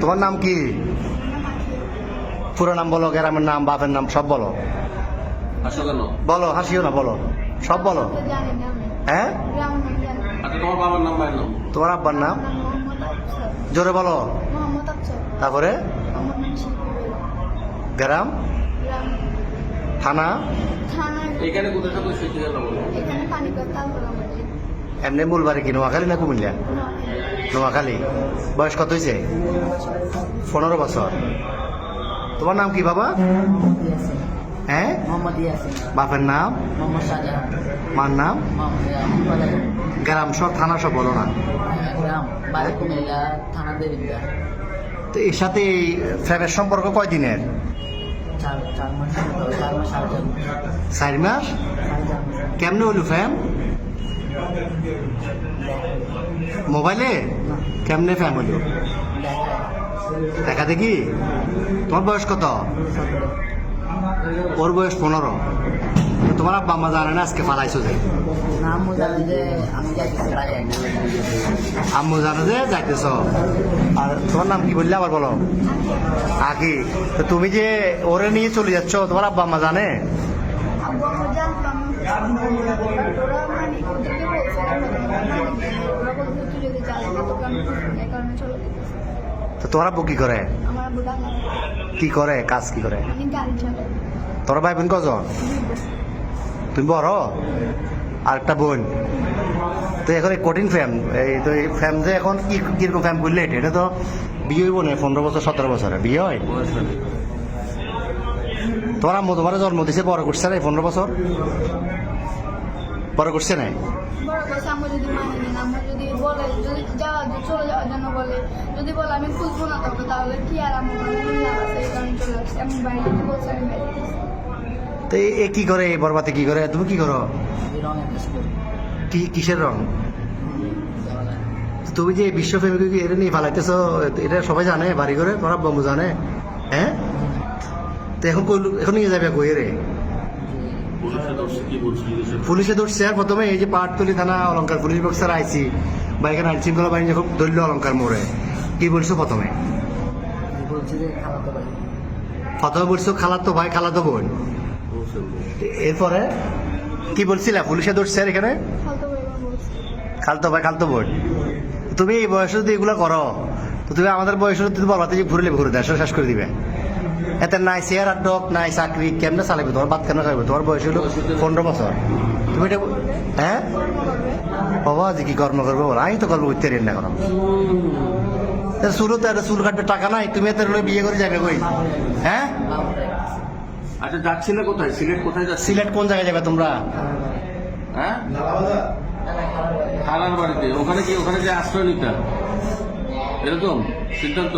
তোমার নাম কি? পুরো নাম বলো, গ্রামের নাম, বাপের নাম সব বলো। বলো, হাসিও না, বলো, সব বলো। হ্যাঁ, তোমার বাবার নাম, ভাইয়ের নাম? তোমার আব্বার নাম জোরে বলো। তারপরে গ্রাম, থানা, এখানে কোথায় কোথায় সত্যি কথা বলো? এমনি মূল বাড়ি কি নোয়াখালী না কুমিল্লা? নোয়াখালী। বয়স কত হয়েছে? 15 বছর। তোমার নাম কি বাবা? হ্যাঁ, বাপের নাম, মার নাম, গ্রাম সব, থানা সব বলো না। তো এর সাথে এই ফ্যামের সম্পর্ক কয়দিনের? 4 মাস। কেমনে হইল ফ্যাম? মোবাইলে? কেমনে ফ্যাম হইল? দেখা দেখি। তোমার বয়স কত? ওর বয়স 15। তোমার আব্বা আম্মা জানে না আজকে পালাইছো যে? আম্মু জানে যে যাইতেছ। আর তোমার নাম কি বললে আবার বলো? আকি। তো তুমি যে ওরে নিয়ে চলে যাচ্ছ, তোমার আব্বা আম্মা জানে? তো তোমার আব্বু কি করে? কি করে, কাজ কি করে? তোর ভাই বোন কজন? তুমি বড়? আর একটা বোন। তো এখন এই কঠিন ফ্যাম, এই তো এই ফ্যাম যে এখন কি কিরকম ফ্যাম করলে এটা তো বিয়ে হইব না 15 বছর 17 বছরে বিয়ে হয়। তোমার আম্মু তোমার জন্ম দিছে, বড় করছে না 15 বছর? বড় করছে না? তো এ কি করে, এই বরবাতে কি করে? তুমি কি করো? কি কিসের রং? তুমি যে বিশ্ব প্রেমিক এটা নিয়ে ফালাইতেছো, এটা সবাই জানে বাড়ি করে? তোমার বন্ধু জানে? হ্যাঁ। তো এখন এখন নিয়ে যাবে কই রে? পুলিশে ধরছে। আর প্রথমে এই যে পাহাড়তলি থানা অলঙ্কার পুলিশ বক্সার আইসি বা এখানে আইন শৃঙ্খলা বাহিনী যখন ধরল অলঙ্কার মোড়ে, কি বলছো প্রথমে? প্রথমে বলছো খালাতো ভাই, খালাতো বোন। এরপরে কি বলছিলা? পুলিশে ধরছে আর এখানে খালতো ভাই, খালতো বোন। তুমি এই বয়সে যদি এগুলো করো, তো তুমি আমাদের বয়সে তুমি বলবাতে যে ঘুরলে ঘুরে দেশ শেষ করে দিবে। এতে নাই চেয়ার আর ডক, নাই চাকরি, কেমনে চালাবে? তোমার বাদ কেন চালাবে? তোমার বয়স হলো 15 বছর। তুমি এটা হ্যাঁ বাবা যে কি কর্ম করবো? আমি তো কর্ম করতে না করো। চুলও তো চুল কাটবে টাকা নাই, তুমি এত বিয়ে করে যাবে কই? হ্যাঁ। আচ্ছা, যাচ্ছিলে কোথায়? সিলেট কোথায় যাচ্ছি? সিলেট কোন জায়গায় যাবে তোমরা? হ্যাঁ, খালার বাড়িতে। ওখানে কি, ওখানে যে আশ্রয় নিতে এরকম সিদ্ধান্ত?